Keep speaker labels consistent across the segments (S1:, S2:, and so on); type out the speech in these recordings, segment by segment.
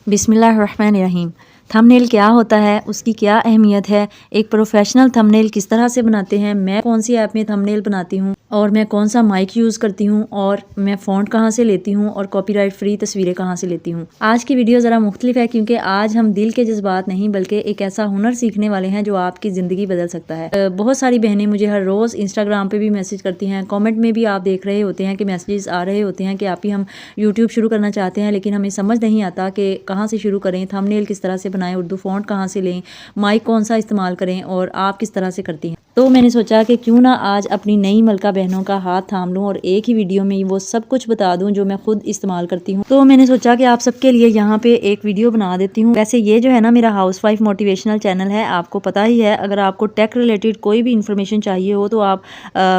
S1: बिस्मिल्लाहिर्रहमानिर्रहीम। थंबनेल क्या होता है, उसकी क्या अहमियत है, एक प्रोफेशनल थंबनेल किस तरह से बनाते हैं, मैं कौन सी ऐप में थंबनेल बनाती हूँ और मैं कौन सा माइक यूज़ करती हूँ और मैं फ़ॉन्ट कहाँ से लेती हूँ और कॉपीराइट फ्री तस्वीरें कहाँ से लेती हूँ। आज की वीडियो ज़रा मुख्तलिफ है क्योंकि आज हम दिल के जज्बात नहीं बल्कि एक ऐसा हुनर सीखने वाले हैं जो आपकी ज़िंदगी बदल सकता है। बहुत सारी बहनें मुझे हर रोज़ इंस्टाग्राम पे भी मैसेज करती हैं, कमेंट में भी आप देख रहे होते हैं कि मैसेजेस आ रहे होते हैं कि आप ही हम यूट्यूब शुरू करना चाहते हैं लेकिन हमें समझ नहीं आता कि कहाँ से शुरू करें, थंबनेल किस तरह से बनाएं, उर्दू फ़ॉन्ट कहाँ से लें, माइक कौन सा इस्तेमाल करें और आप किस तरह से करती हैं। तो मैंने सोचा कि क्यों ना आज अपनी नई मलका बहनों का हाथ थाम लूं और एक ही वीडियो में वो सब कुछ बता दूं जो मैं खुद इस्तेमाल करती हूं। तो मैंने सोचा कि आप सबके लिए यहाँ पे एक वीडियो बना देती हूँ। वैसे ये जो है ना मेरा हाउसवाइफ मोटिवेशनल चैनल है, आपको पता ही है। अगर आपको टेक रिलेटेड कोई भी इन्फॉर्मेशन चाहिए हो तो आप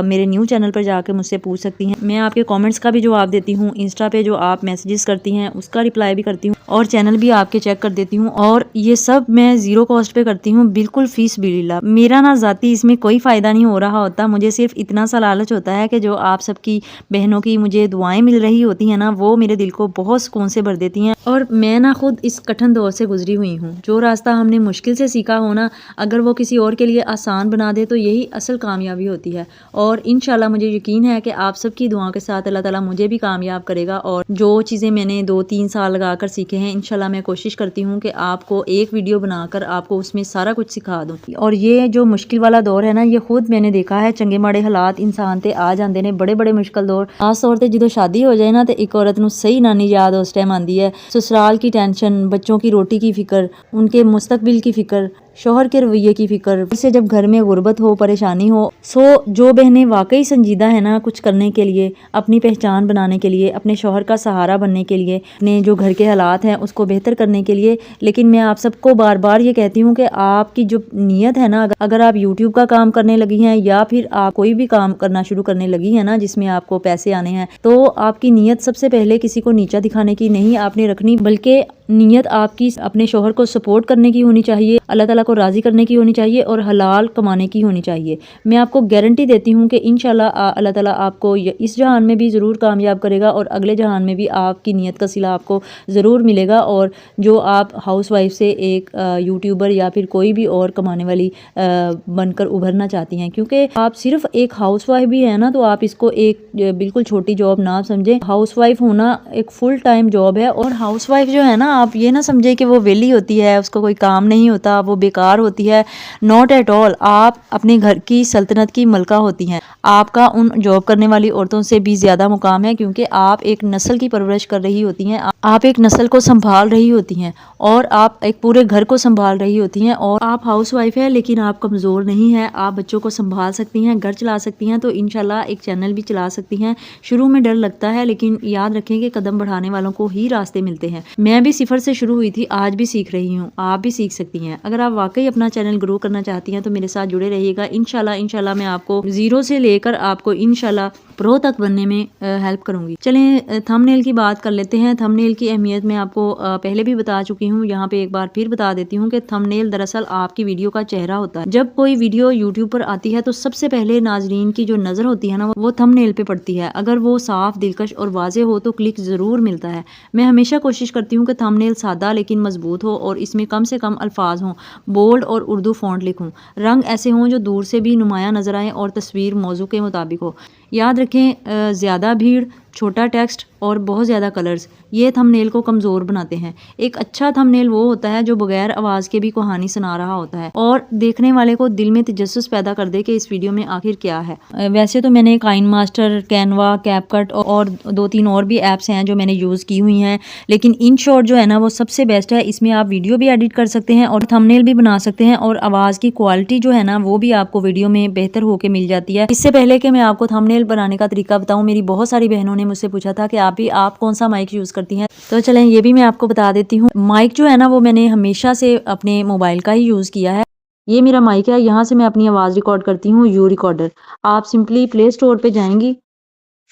S1: मेरे न्यू चैनल पर जाकर मुझसे पूछ सकती हैं। मैं आपके कॉमेंट्स का भी जवाब देती हूँ, इंस्टा पे जो आप मैसेजेस करती हैं उसका रिप्लाई भी करती हूँ और चैनल भी आपके चेक कर देती हूँ। और ये सब मैं ज़ीरो कॉस्ट पे करती हूँ, बिल्कुल फीस बिल्ला। मेरा ना ज़ाती इसमें कोई फ़ायदा नहीं हो रहा होता, मुझे सिर्फ इतना सा लालच होता है कि जो आप सबकी बहनों की मुझे दुआएं मिल रही होती हैं ना, वो मेरे दिल को बहुत सुकून से भर देती हैं। और मैं ना खुद इस कठिन दौर से गुजरी हुई हूँ। जो रास्ता हमने मुश्किल से सीखा हो ना, अगर वो किसी और के लिए आसान बना दे तो यही असल कामयाबी होती है। और इंशाल्लाह मुझे यकीन है कि आप सबकी दुआओं के साथ अल्लाह ताला मुझे भी कामयाब करेगा। और जो चीज़ें मैंने 2-3 साल लगा कर सीखे हैं, इंशाल्लाह मैं कोशिश करती हूँ कि आपको एक वीडियो बनाकर आपको उसमें सारा कुछ सिखा दूँ। और ये जो मुश्किल वाला दौर है ना, ये खुद मैंने देखा है। चंगे माड़े हालात इंसान ते आ जाते हैं, बड़े बड़े मुश्किल दौर। खास तौर पर जो शादी हो जाए ना तो एक औरत नूं सही नानी याद उस टाइम आती है। ससुराल की टेंशन, बच्चों की रोटी की फिक्र, उनके मुस्तकबिल की फिक्र, शोहर के रवैये की फिक्र से जब घर में गुर्बत हो, परेशानी हो। जो बहनें वाकई संजीदा है ना कुछ करने के लिए, अपनी पहचान बनाने के लिए, अपने शोहर का सहारा बनने के लिए, अपने जो घर के हालात हैं उसको बेहतर करने के लिए। लेकिन मैं आप सबको बार बार ये कहती हूँ कि आपकी जो नीयत है ना, अगर आप यूट्यूब का काम करने लगी हैं या फिर आप कोई भी काम करना शुरू करने लगी हैं ना जिसमें आपको पैसे आने हैं, तो आपकी नीयत सबसे पहले किसी को नीचा दिखाने की नहीं आपने रखनी, बल्कि नीयत आपकी अपने शोहर को सपोर्ट करने की होनी चाहिए, अल्लाह ताला को राज़ी करने की होनी चाहिए और हलाल कमाने की होनी चाहिए। मैं आपको गारंटी देती हूँ कि इंशाल्लाह अल्लाह ताला आपको इस जहान में भी ज़रूर कामयाब करेगा और अगले जहान में भी आपकी नीयत का सिला आपको ज़रूर मिलेगा। और जो आप हाउसवाइफ से एक यूट्यूबर या फिर कोई भी और कमाने वाली बनकर उभरना चाहती हैं, क्योंकि आप सिर्फ एक हाउसवाइफ भी है ना तो आप इसको एक बिल्कुल छोटी जॉब ना समझें। हाउसवाइफ होना एक फुल टाइम जॉब है। और हाउसवाइफ जो है ना, आप ये ना समझे कि वो वेली होती है, उसको कोई काम नहीं होता, वो बेकार होती है। नॉट एट ऑल, आप अपने घर की सल्तनत की मलका होती हैं। आपका उन जॉब करने वाली औरतों से भी ज्यादा मुकाम है, क्योंकि आप एक नस्ल की परवरिश कर रही होती हैं, आप एक नस्ल को संभाल रही होती हैं और आप एक पूरे घर को संभाल रही होती हैं। और आप हाउसवाइफ है लेकिन आप कमज़ोर नहीं है, आप बच्चों को संभाल सकती हैं, घर चला सकती हैं, तो इंशाल्लाह एक चैनल भी चला सकती हैं। शुरू में डर लगता है लेकिन याद रखें कि कदम बढ़ाने वालों को ही रास्ते मिलते हैं। मैं भी सिफर से शुरू हुई थी, आज भी सीख रही हूँ, आप भी सीख सकती हैं। अगर आप वाकई अपना चैनल ग्रो करना चाहती हैं तो मेरे साथ जुड़े रहिएगा। इंशाल्लाह मैं आपको जीरो से लेकर आपको इंशाल्लाह प्रो तक बनने में हेल्प करूंगी। चलें थंबनेल की बात कर लेते हैं। थंबनेल की अहमियत मैं आपको पहले भी बता चुकी हूँ, यहाँ पे एक बार फिर बता देती हूँ कि थंबनेल दरअसल आपकी वीडियो का चेहरा होता है। जब कोई वीडियो यूट्यूब पर आती है तो सबसे पहले नाजरीन की जो नज़र होती है ना, वो थंबनेल पे पड़ती है। अगर वो साफ, दिलकश और वाजे हो तो क्लिक ज़रूर मिलता है। मैं हमेशा कोशिश करती हूँ कि थंबनेल सादा लेकिन मजबूत हो और इसमें कम से कम अल्फाज हों, बोल्ड और उर्दू फ़ॉन्ट लिखूँ, रंग ऐसे हों जो दूर से भी नुमाया नजर आए और तस्वीर मौजू के मुताबिक हो। याद रखें, ज़्यादा भीड़, छोटा टेक्स्ट और बहुत ज़्यादा कलर्स ये थंबनेल को कमज़ोर बनाते हैं। एक अच्छा थंबनेल वो होता है जो बगैर आवाज़ के भी कहानी सुना रहा होता है और देखने वाले को दिल में तजस्सुस पैदा कर दे कि इस वीडियो में आखिर क्या है। वैसे तो मैंने काइन मास्टर, कैनवा, कैपकट और 2-3 और भी ऐप्स हैं जो मैंने यूज़ की हुई हैं, लेकिन इन शॉर्ट जो है ना वो सबसे बेस्ट है। इसमें आप वीडियो भी एडिट कर सकते हैं और थंबनेल भी बना सकते हैं और आवाज़ की क्वालिटी जो है ना वो भी आपको वीडियो में बेहतर होकर मिल जाती है। इससे पहले कि मैं आपको थंबनेल बनाने का तरीका बताऊं, मेरी बहुत सारी बहनों ने मुझसे पूछा था कि आप कौन सा माइक यूज़ करती हैं, तो चलें ये भी मैं आपको बता देती हूँ। माइक जो है ना वो मैंने हमेशा से अपने मोबाइल का ही यूज़ किया है। ये मेरा माइक है, यहाँ से मैं अपनी आवाज़ रिकॉर्ड करती हूँ, यू रिकॉर्डर। आप सिंपली प्ले स्टोर पे जाएंगी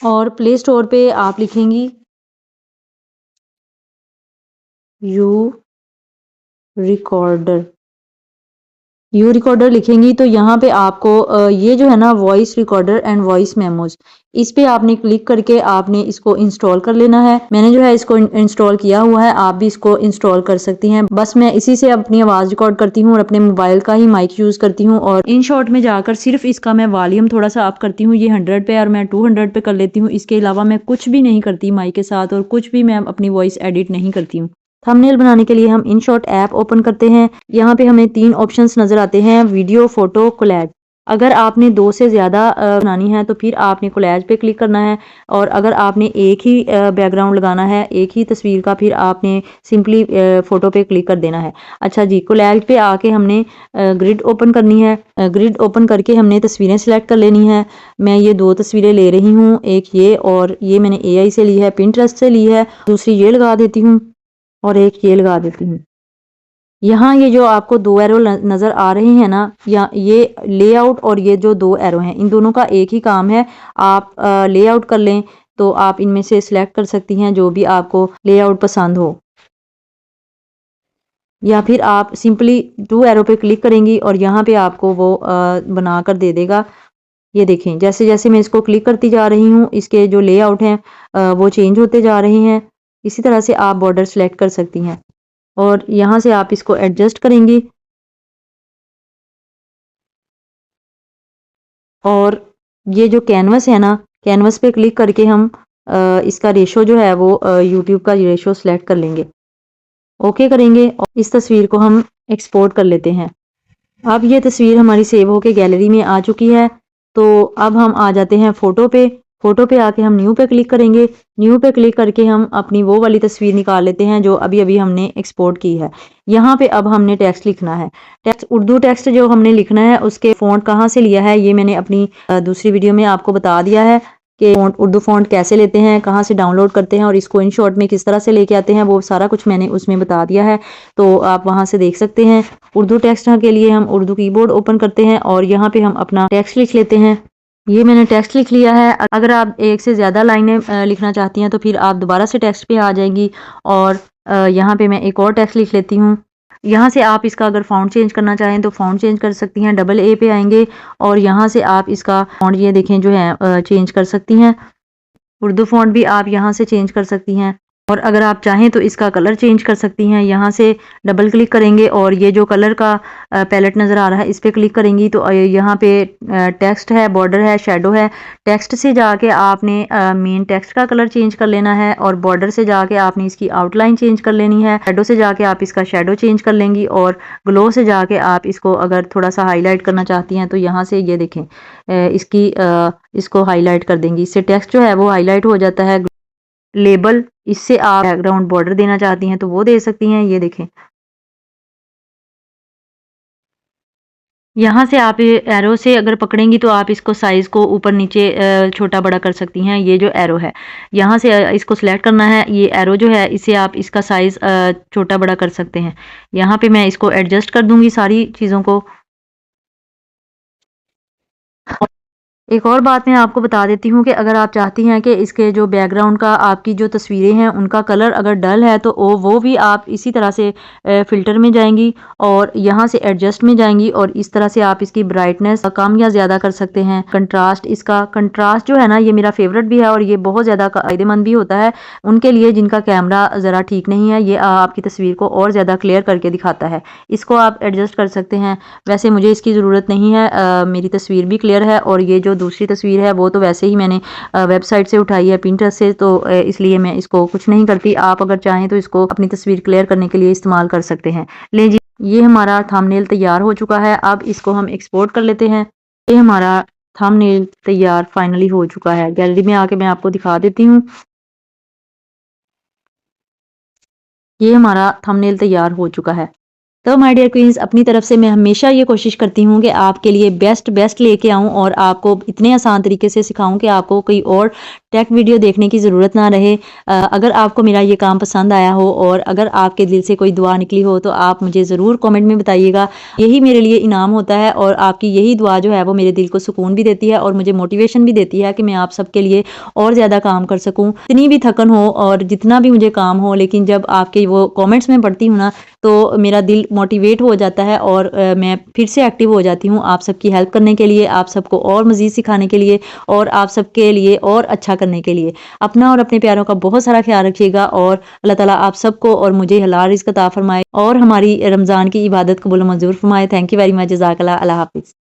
S1: और प्ले स्टोर पे आप लिखेंगी यू रिकॉर्डर। यू रिकॉर्डर लिखेंगी तो यहाँ पे आपको ये जो है ना voice recorder and voice memos, इस पे आपने क्लिक करके आपने इसको इंस्टॉल कर लेना है। मैंने जो है इसको इंस्टॉल किया हुआ है, आप भी इसको इंस्टॉल कर सकती हैं। बस मैं इसी से अपनी आवाज़ रिकॉर्ड करती हूँ और अपने मोबाइल का ही माइक यूज़ करती हूँ। और इन शॉर्ट में जाकर सिर्फ इसका मैं वॉल्यूम थोड़ा सा अप करती हूँ, ये 100 पे और मैं 200 पे कर लेती हूँ। इसके अलावा मैं कुछ भी नहीं करती माइक के साथ, और कुछ भी मैं अपनी वॉइस एडिट नहीं करती हूँ। थंबनेल बनाने के लिए हम InShot ऐप ओपन करते हैं। यहाँ पे हमें 3 ऑप्शंस नज़र आते हैं, वीडियो, फोटो, कोलैज। अगर आपने 2 से ज़्यादा बनानी है तो फिर आपने कोलैज पे क्लिक करना है, और अगर आपने एक ही बैकग्राउंड लगाना है, एक ही तस्वीर का, फिर आपने सिंपली फ़ोटो पे क्लिक कर देना है। अच्छा जी, कोलैज पे आके हमने ग्रिड ओपन करनी है। ग्रिड ओपन करके हमने तस्वीरें सेलेक्ट कर लेनी है। मैं ये 2 तस्वीरें ले रही हूँ, एक ये और ये मैंने AI से ली है, पिंटरेस्ट से ली है। दूसरी ये लगा देती हूँ और एक ये लगा देती हूँ। यहाँ ये जो आपको 2 एरो नज़र आ रही हैं ना, या ये लेआउट और ये जो 2 एरो हैं, इन दोनों का एक ही काम है। आप लेआउट कर लें तो आप इनमें से सिलेक्ट कर सकती हैं जो भी आपको लेआउट पसंद हो, या फिर आप सिंपली 2 एरो पे क्लिक करेंगी और यहाँ पे आपको वो बना कर दे देगा। ये देखें, जैसे जैसे मैं इसको क्लिक करती जा रही हूँ, इसके जो लेआउट हैं वो चेंज होते जा रहे हैं। इसी तरह से आप बॉर्डर सेलेक्ट कर सकती हैं और यहाँ से आप इसको एडजस्ट करेंगी। और ये जो कैनवस है ना, कैनवस पे क्लिक करके हम इसका रेशो जो है वो यूट्यूब का रेशो सेलेक्ट कर लेंगे, ओके करेंगे और इस तस्वीर को हम एक्सपोर्ट कर लेते हैं। अब ये तस्वीर हमारी सेव होके गैलरी में आ चुकी है। तो अब हम आ जाते हैं फ़ोटो पे। फ़ोटो पे आके हम न्यू पे क्लिक करेंगे। न्यू पे क्लिक करके हम अपनी वो वाली तस्वीर निकाल लेते हैं जो अभी अभी हमने एक्सपोर्ट की है। यहाँ पे अब हमने टेक्स्ट लिखना है। टेक्स्ट, उर्दू टेक्स्ट जो हमने लिखना है उसके फ़ॉन्ट कहाँ से लिया है ये मैंने अपनी दूसरी वीडियो में आपको बता दिया है कि फ़ॉन्ट, उर्दू फ़ॉन्ट कैसे लेते हैं, कहाँ से डाउनलोड करते हैं और इसको InShot में किस तरह से लेके आते हैं, वो सारा कुछ मैंने उसमें बता दिया है। तो आप वहाँ से देख सकते हैं। उर्दू टेक्स्ट के लिए हम उर्दू कीबोर्ड ओपन करते हैं और यहाँ पे हम अपना टेक्स्ट लिख लेते हैं। ये मैंने टेक्स्ट लिख लिया है। अगर आप एक से ज़्यादा लाइनें लिखना चाहती हैं तो फिर आप दोबारा से टेक्स्ट पे आ जाएंगी और यहाँ पे मैं एक और टेक्स्ट लिख लेती हूँ। यहाँ से आप इसका अगर फ़ॉन्ट चेंज करना चाहें तो फ़ॉन्ट चेंज कर सकती हैं, डबल A पे आएंगे और यहाँ से आप इसका फ़ॉन्ट ये देखें जो है चेंज कर सकती हैं। उर्दू फ़ॉन्ट भी आप यहाँ से चेंज कर सकती हैं, और अगर आप चाहें तो इसका कलर चेंज कर सकती हैं। यहाँ से डबल क्लिक करेंगे और ये जो कलर का पैलेट नज़र आ रहा है इस पर क्लिक करेंगी तो यहाँ पे टेक्स्ट है, बॉर्डर है, शेडो है। टेक्स्ट से जाके आपने मेन टेक्स्ट का कलर चेंज कर लेना है और बॉर्डर से जाके आपने इसकी आउटलाइन चेंज कर लेनी है। शेडो से जाके आप इसका शेडो चेंज कर लेंगी और ग्लो से जाके आप इसको अगर थोड़ा सा हाईलाइट करना चाहती हैं तो यहाँ से ये देखें इसको हाईलाइट कर देंगी। इससे टेक्स्ट जो है वो हाईलाइट हो जाता है। लेबल, इससे आप बैकग्राउंड बॉर्डर देना चाहती हैं तो वो दे सकती हैं। ये देखें, यहाँ से आप ये एरो से अगर पकड़ेंगी तो आप इसको साइज़ को ऊपर नीचे छोटा बड़ा कर सकती हैं। ये जो एरो है यहाँ से इसको सिलेक्ट करना है। ये एरो जो है इससे आप इसका साइज़ छोटा बड़ा कर सकते हैं। यहाँ पे मैं इसको एडजस्ट कर दूंगी सारी चीज़ों को। एक और बात मैं आपको बता देती हूँ कि अगर आप चाहती हैं कि इसके जो बैकग्राउंड का आपकी जो तस्वीरें हैं उनका कलर अगर डल है तो वो भी आप इसी तरह से फ़िल्टर में जाएंगी और यहाँ से एडजस्ट में जाएंगी और इस तरह से आप इसकी ब्राइटनेस कम या ज़्यादा कर सकते हैं। कंट्रास्ट, इसका कंट्रास्ट जो है ना ये मेरा फेवरेट भी है और ये बहुत ज़्यादा फ़ायदेमंद भी होता है उनके लिए जिनका कैमरा ज़रा ठीक नहीं है। ये आपकी तस्वीर को और ज़्यादा क्लियर करके दिखाता है। इसको आप एडजस्ट कर सकते हैं। वैसे मुझे इसकी ज़रूरत नहीं है, मेरी तस्वीर भी क्लियर है और ये जो दूसरी तस्वीर है वो तो वैसे ही मैंने वेबसाइट से उठाई है, पिंटरेस्ट से, तो इसलिए मैं इसको कुछ नहीं करती। आप अगर चाहें तो इसको अपनी तस्वीर क्लियर करने के लिए इस्तेमाल कर सकते हैं। ले जी, ये हमारा थंबनेल तैयार हो चुका है। अब इसको हम एक्सपोर्ट कर लेते हैं। ये हमारा थंबनेल तैयार फाइनली हो चुका है। गैलरी में आके मैं आपको दिखा देती हूँ। ये हमारा थंबनेल तैयार हो चुका है। तो माय डियर क्वींस, अपनी तरफ से मैं हमेशा ये कोशिश करती हूँ कि आपके लिए बेस्ट लेके आऊँ और आपको इतने आसान तरीके से सिखाऊं कि आपको कोई और टेक वीडियो देखने की ज़रूरत ना रहे। अगर आपको मेरा ये काम पसंद आया हो और अगर आपके दिल से कोई दुआ निकली हो तो आप मुझे ज़रूर कमेंट में बताइएगा। यही मेरे लिए इनाम होता है और आपकी यही दुआ जो है वो मेरे दिल को सुकून भी देती है और मुझे मोटिवेशन भी देती है कि मैं आप सबके लिए और ज़्यादा काम कर सकूँ। इतनी भी थकन हो और जितना भी मुझे काम हो, लेकिन जब आपके वो कॉमेंट्स में पढ़ती हूँ ना तो मेरा दिल मोटिवेट हो जाता है और मैं फिर से एक्टिव हो जाती हूँ आप सबकी हेल्प करने के लिए, आप सबको और मज़ीद सिखाने के लिए और आप सबके लिए और अच्छा करने के लिए। अपना और अपने प्यारों का बहुत सारा ख्याल रखिएगा और अल्लाह ताला आप सबको और मुझे हलाल रिज़्क़ अता फ़रमाए और हमारी रमज़ान की इबादत कबूल मंजूर फ़रमाए। Thank you very much. जज़ाकल्लाह। अल्लाह हाफ़िज़।